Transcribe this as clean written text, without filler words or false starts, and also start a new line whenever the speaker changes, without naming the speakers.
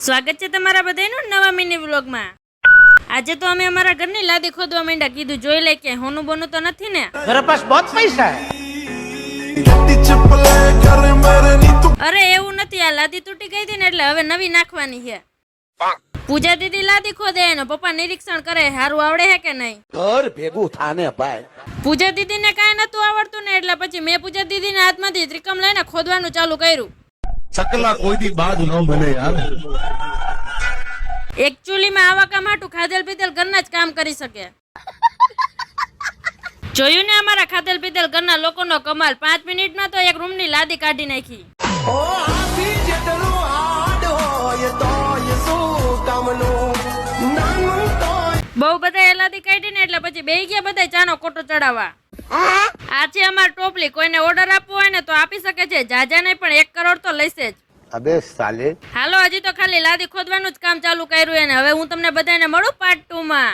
સ્વાગત છે તમારા બધાનું નવા મિની વ્લોગમાં। આજે તો અમે અમારા ઘરની લાદી ખોદવા માંડ્યા। કીધું જોઈ લે કે હોનું બોનું તો નથી ને।
मेरे पास बहुत पैसा है।
અરે એવું નથી, આ લાદી તૂટી ગઈ હતી ને એટલે હવે નવી નાખવાની છે। પૂજા દીદી લાદી ખોદે એનો પપ્પા નિરીક્ષણ કરે હારું આવડે હે કે નહીં।
घर भेगू थाने भाई।
પૂજા દીદીને કાંઈ નતું આવડતું ને એટલે પછી મેં પૂજા દીદીના હાથમાંથી ત્રિકમ લઈને ખોદવાનું ચાલુ કર્યું।
सकला कोई दी बात न बने यार।
એકચ્યુઅલી માં આવા કામ હાટું ખાધેલ પીધેલ ઘરના જ કામ કરી શકે। જોયું ને અમારા ખાધેલ પીધેલ ઘરના લોકોનો કમાલ। 5 મિનિટમાં તો એક રૂમની લાદી કાઢી નાખી। બહુ બધા લાદી કાઢી ને એટલે પછી બેહી ગયા બધા ચાનો કોટો ચડાવવા। આ છે અમાર ટોપલી, કોઈને ઓર્ડર આપવો હોય ને તો આપી શકે છે। જાજા નહીં પણ 1 કરોડ તો લઈશે જ।
अबे साले।
હાલો, હજી તો ખાલી લાદી ખોદવાનું જ કામ ચાલુ કર્યું એને। હવે હું તમને બધાને મળું પાર્ટ 2 માં।